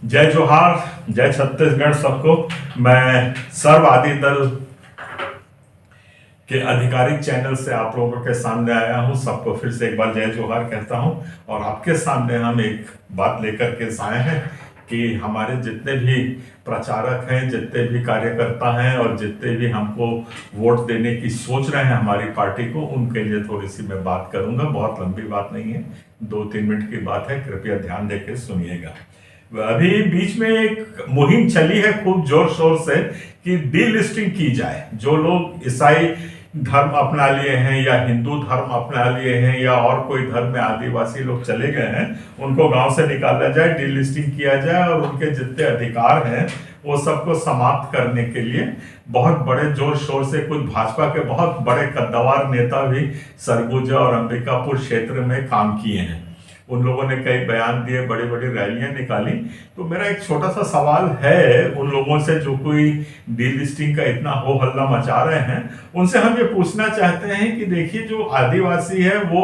जय जोहार, जय छत्तीसगढ़ सबको। मैं सर्ववादी दल के आधिकारिक चैनल से आप लोगों के सामने आया हूं। सबको फिर से एक बार जय जोहार कहता हूं। और आपके सामने हम एक बात लेकर के आए हैं कि हमारे जितने भी प्रचारक हैं, जितने भी कार्यकर्ता हैं और जितने भी हमको वोट देने की सोच रहे हैं हमारी पार्टी को, उनके लिए थोड़ी सी मैं बात करूंगा। बहुत लंबी बात नहीं है, 2-3 मिनट की बात है, कृपया ध्यान देकर सुनिएगा। अभी बीच में एक मुहिम चली है खूब जोर शोर से कि डीलिस्टिंग की जाए। जो लोग ईसाई धर्म अपना लिए हैं या हिंदू धर्म अपना लिए हैं या और कोई धर्म में आदिवासी लोग चले गए हैं, उनको गांव से निकाला जाए, डीलिस्टिंग किया जाए और उनके जितने अधिकार हैं वो सबको समाप्त करने के लिए बहुत बड़े जोर शोर से कुछ भाजपा के बहुत बड़े कद्दावर नेता भी सरगुजा और अंबिकापुर क्षेत्र में काम किए हैं। उन लोगों ने कई बयान दिए, बड़ी बड़ी रैलियां निकाली। तो मेरा एक छोटा सा सवाल है उन लोगों से जो कोई डीलिस्टिंग का इतना हो हल्ला मचा रहे हैं, उनसे हम ये पूछना चाहते हैं कि देखिए, जो आदिवासी है वो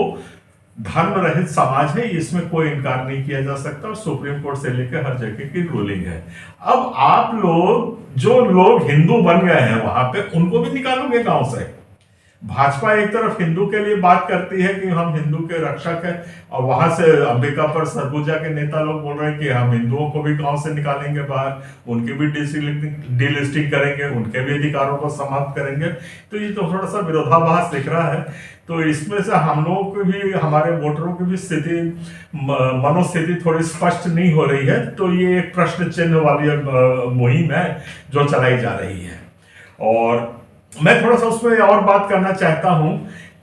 धर्म रहित समाज है, इसमें कोई इनकार नहीं किया जा सकता और सुप्रीम कोर्ट से लेकर हर जगह की रूलिंग है। अब आप लोग, जो लोग हिंदू बन गए हैं वहां पे, उनको भी निकालोगे गांव से? भाजपा एक तरफ हिंदू के लिए बात करती है कि हम हिंदू के रक्षक हैं, और वहां से अंबिकापुर सरगुजा के नेता लोग बोल रहे हैं कि हम हिंदुओं को भी गांव से निकालेंगे बाहर, उनकी भी डीलिस्टिंग करेंगे, उनके भी अधिकारों को समाप्त करेंगे। तो ये तो थोड़ा सा विरोधाभास दिख रहा है। तो इसमें से हम लोगों की भी, हमारे वोटरों की भी स्थिति, मनोस्थिति थोड़ी स्पष्ट नहीं हो रही है। तो ये एक प्रश्न चिन्ह वाली मुहिम है जो चलाई जा रही है। और मैं थोड़ा सा उसमें और बात करना चाहता हूं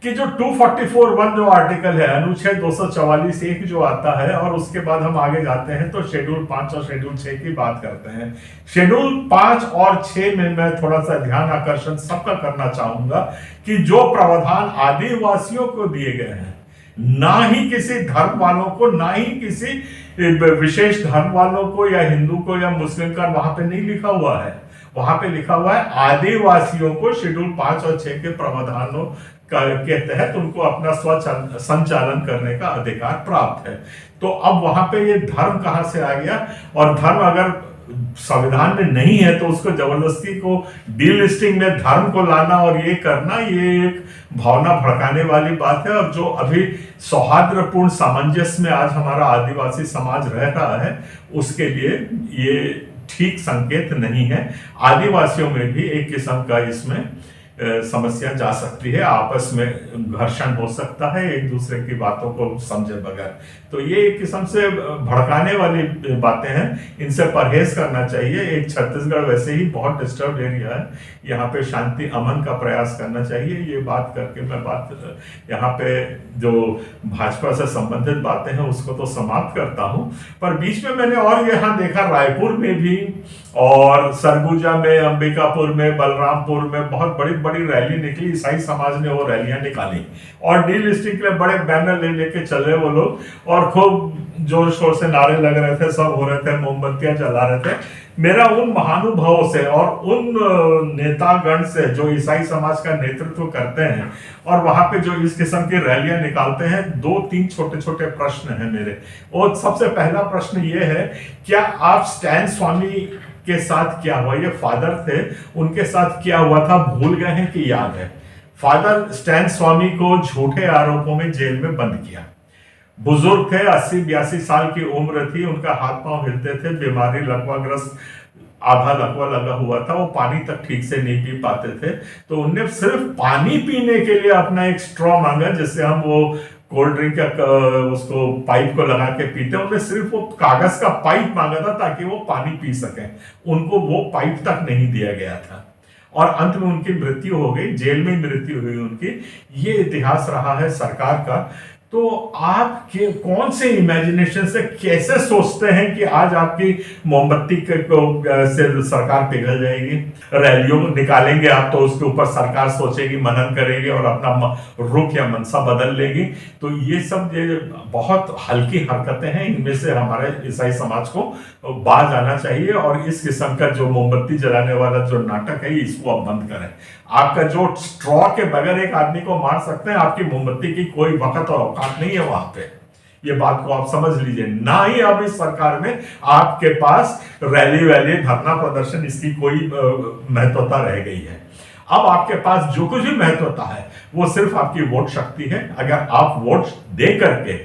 कि जो 244(1) जो आर्टिकल है, अनुच्छेद 244(1) जो आता है, और उसके बाद हम आगे जाते हैं तो शेड्यूल 5 और शेड्यूल 6 की बात करते हैं। शेड्यूल 5 और 6 में मैं थोड़ा सा ध्यान आकर्षण सबका करना चाहूंगा कि जो प्रावधान आदिवासियों को दिए गए हैं, ना ही किसी धर्म वालों को, ना ही किसी विशेष धर्म वालों को या हिंदू को या मुस्लिम का वहां पे नहीं लिखा हुआ है। वहां पे लिखा हुआ है आदिवासियों को शेड्यूल 5 और 6 के प्रावधानों के तहत उनको अपना संचालन करने का अधिकार प्राप्त है। तो अब वहां पे ये धर्म कहां से आ गया? और धर्म अगर संविधान में नहीं है तो उसको जबरदस्ती को डीलिस्टिंग में धर्म को लाना और ये करना, ये एक भावना भड़काने वाली बात है। और जो अभी सौहार्दपूर्ण सामंजस्य में आज हमारा आदिवासी समाज रह रहा है, उसके लिए ये ठीक संकेत नहीं है। आदिवासियों में भी एक किस्म का इसमें समस्या जा सकती है, आपस में घर्षण हो सकता है एक दूसरे की बातों को समझे बगैर। तो ये एक किस्म से भड़काने वाली बातें हैं, इनसे परहेज करना चाहिए। एक छत्तीसगढ़ वैसे ही बहुत डिस्टर्ब एरिया है, यहाँ पे शांति अमन का प्रयास करना चाहिए। ये बात करके मैं बात यहाँ पे जो भाजपा से संबंधित बातें हैं उसको तो समाप्त करता हूँ। पर बीच में मैंने और यहाँ देखा, रायपुर में भी और सरगुजा में, अंबिकापुर में, बलरामपुर में बहुत बड़ी बड़ी रैली निकली। ईसाई समाज ने वो रैलियां निकाली और डीलिस्टिंग के लिए बड़े बैनर ले लेके चले वो लोग, और खूब जोर शोर से नारे लग रहे थे, सब हो रहे थे, मोमबत्तियां जला रहे थे। मेरा उन महानुभावों से और उन नेतागण से जो ईसाई समाज का नेतृत्व करते हैं और वहां पे जो इस किस्म की रैलियां निकालते हैं, 2-3 छोटे छोटे प्रश्न हैं मेरे। और सबसे पहला प्रश्न ये है, क्या आप स्टैन स्वामी के साथ क्या हुआ? ये फादर थे, उनके साथ क्या हुआ था भूल गए हैं कि याद है? फादर स्टैन स्वामी को झूठे आरोपों में जेल में बंद किया। बुजुर्ग थे, 80-82 साल की उम्र थी, उनका हाथ पांव हिलते थे, बीमारी लकवाग्रस्त, आधा लकवा लगा हुआ था, वो पानी तक ठीक से नहीं पी पाते थे। तो उनने सिर्फ पानी पीने के लिए अपना एक स्ट्रॉ मांगा, जिससे हम वो कोल्ड ड्रिंक का उसको पाइप को लगा के पीते हैं। उन्हें सिर्फ वो कागज का पाइप मांगा था ताकि वो पानी पी सकें। उनको वो पाइप तक नहीं दिया गया था और अंत में उनकी मृत्यु हो गई, जेल में मृत्यु हुई उनकी। ये इतिहास रहा है सरकार का। तो आप के कौन से इमेजिनेशन से कैसे सोचते हैं कि आज आपकी मोमबत्ती से सरकार पिघल जाएगी? रैलियों निकालेंगे आप तो उसके ऊपर सरकार सोचेगी, मनन करेगी और अपना रुख या मनसा बदल लेगी। तो ये सब बहुत हल्की हरकतें हैं, इनमें से हमारे ईसाई समाज को बाज आना चाहिए और इस किस्म का जो मोमबत्ती जलाने वाला जो नाटक है इसको आप बंद करें। आपका जो स्ट्रॉ के बगैर एक आदमी को मार सकते हैं, आपकी मोमबत्ती की कोई वक्त और औकात नहीं है वहां पे। ये बात को आप समझ लीजिए। ना ही अब इस सरकार में आपके पास रैली वैली धरना प्रदर्शन इसकी कोई महत्वता रह गई है। अब आपके पास जो कुछ भी महत्वता है वो सिर्फ आपकी वोट शक्ति है। अगर आप वोट दे करके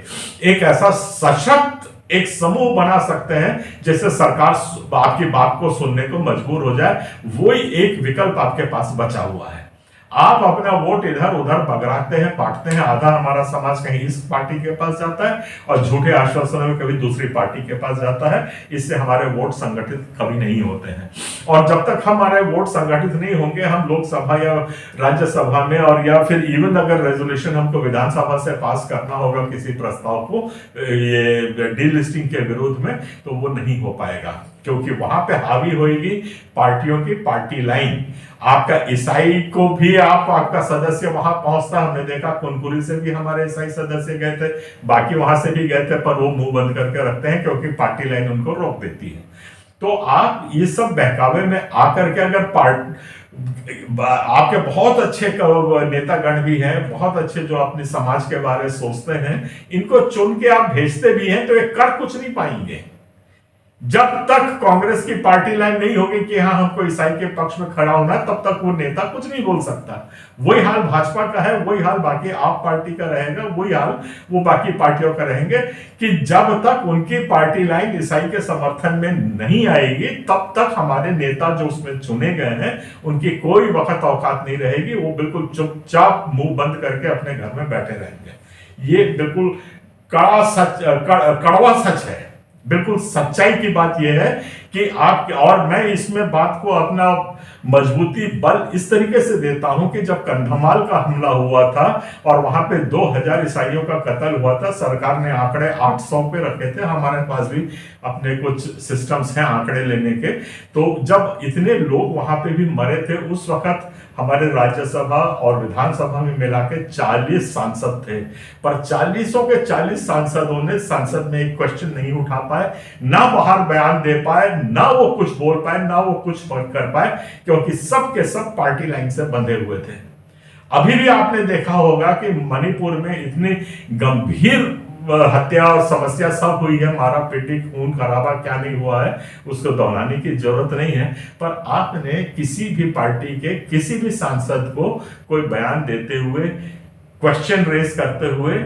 एक ऐसा सशक्त एक समूह बना सकते हैं जिससे सरकार आपकी बात को सुनने को मजबूर हो जाए, वो ही एक विकल्प आपके पास बचा हुआ है। आप अपना वोट इधर उधर बगराते हैं, बांटते हैं। आधा हमारा समाज कहीं इस पार्टी के पास जाता है और झूठे आश्वासनों में कभी दूसरी पार्टी के पास जाता है। इससे हमारे वोट संगठित कभी नहीं होते हैं। और जब तक हमारे वोट संगठित नहीं होंगे, हम लोकसभा या राज्यसभा में और या फिर इवन अगर रेजोल्यूशन हमको विधानसभा से पास करना होगा किसी प्रस्ताव को ये डीलिस्टिंग के विरोध में, तो वो नहीं हो पाएगा, क्योंकि वहां पे हावी होगी पार्टियों की पार्टी लाइन। आपका ईसाई को भी आपका सदस्य वहां पहुंचता, हमने देखा कुनकुरी से भी हमारे ईसाई सदस्य गए थे, बाकी वहां से भी गए थे, पर वो मुंह बंद करके रखते हैं क्योंकि पार्टी लाइन उनको रोक देती है। तो आप ये सब बहकावे में आकर के अगर आपके बहुत अच्छे नेतागण भी हैं, बहुत अच्छे जो अपने समाज के बारे में सोचते हैं, इनको चुन के आप भेजते भी हैं तो ये कर कुछ नहीं पाएंगे। जब तक कांग्रेस की पार्टी लाइन नहीं होगी कि हाँ हमको ईसाई के पक्ष में खड़ा होना है, तब तक वो नेता कुछ नहीं बोल सकता। वही हाल भाजपा का है, वही हाल बाकी आप पार्टी का रहेगा, वही हाल वो बाकी पार्टियों का रहेंगे कि जब तक उनकी पार्टी लाइन ईसाई के समर्थन में नहीं आएगी, तब तक हमारे नेता जो उसमें चुने गए हैं उनकी कोई वक्त औकात नहीं रहेगी। वो बिल्कुल चुपचाप मुंह बंद करके अपने घर में बैठे रहेंगे। ये बिल्कुल कड़वा सच है। बिल्कुल सच्चाई की बात यह है कि आप, और मैं इसमें बात को अपना मजबूती बल इस तरीके से देता हूं कि जब कंधमाल का हमला हुआ था और वहां पे 2000 ईसाइयों का कत्ल हुआ था, सरकार ने आंकड़े 800 पे रखे थे। हमारे पास भी अपने कुछ सिस्टम्स हैं आंकड़े लेने के। तो जब इतने लोग वहां पे भी मरे थे, उस वक्त हमारे राज्यसभा और विधानसभा में मिला के 40 सांसद थे, पर 40 के 40 सांसदों ने संसद में एक क्वेश्चन नहीं उठा पाए, ना बाहर बयान दे पाए, ना वो कुछ बोल पाए, ना वो कुछ कर पाए, क्योंकि सब के सब पार्टी लाइन से बंधे हुए थे। अभी भी आपने देखा होगा कि मणिपुर में इतनी गंभीर हत्या और समस्या सब हुई है, मारा पीटी खून खराबा क्या नहीं हुआ है उसको दोहराने की जरूरत नहीं है, पर आपने किसी भी पार्टी के किसी भी सांसद को कोई बयान देते हुए, क्वेश्चन रेज करते हुए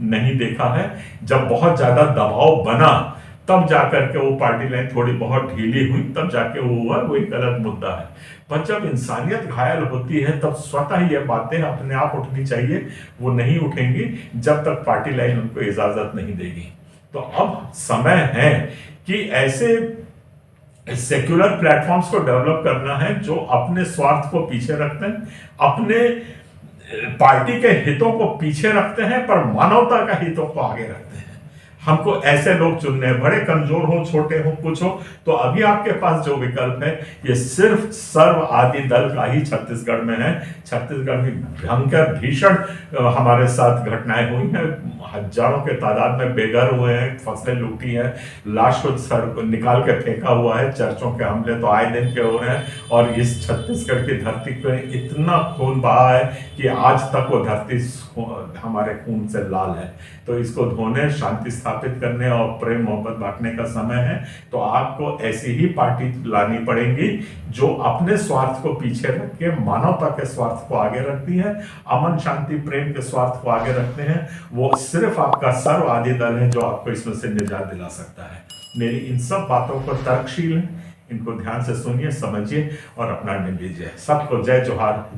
नहीं देखा है। जब बहुत ज्यादा दबाव बना तब जाकर के वो पार्टी लाइन थोड़ी बहुत ढीली हुई, तब जाके वो हुआ, वो एक गलत मुद्दा है। पर जब इंसानियत घायल होती है तब स्वतः ही ये बातें अपने आप उठनी चाहिए। वो नहीं उठेंगी जब तक पार्टी लाइन उनको इजाजत नहीं देगी। तो अब समय है कि ऐसे सेक्युलर प्लेटफॉर्म्स को डेवलप करना है जो अपने स्वार्थ को पीछे रखते हैं, अपने पार्टी के हितों को पीछे रखते हैं, पर मानवता का हितों को आगे रखते हैं। हमको ऐसे लोग चुनने हैं, बड़े कमजोर हो, छोटे हो, कुछ हो, तो अभी आपके पास जो विकल्प है ये सिर्फ सर्व आदि दल का ही छत्तीसगढ़ में है। छत्तीसगढ़ में भयंकर भीषण हमारे साथ घटनाएं हुई हैं, हजारों के तादाद में बेघर हुए हैं, फसलें लूटी हैं, लाश को सर निकाल के फेंका हुआ है, चर्चों के हमले तो आए दिन के हो रहे हैं, और इस छत्तीसगढ़ की धरती पे इतना खून बहा है कि आज तक वो धरती हमारे खून से लाल है। तो इसको धोने, शांति स्थापित करने और प्रेम मोहब्बत बांटने का समय है। तो आपको ऐसी ही पार्टी लानी पड़ेगी जो अपने स्वार्थ को पीछे रख के मानवता के स्वार्थ को आगे रखती है, अमन शांति प्रेम के स्वार्थ को आगे रखते हैं। वो सिर्फ आपका सर्ववादी दल है जो आपको इसमें से निजात दिला सकता है। मेरी इन सब बातों को तर्कशील है, इनको ध्यान से सुनिए, समझिए और अपना निर्णय लीजिए। सबको जय जोहार।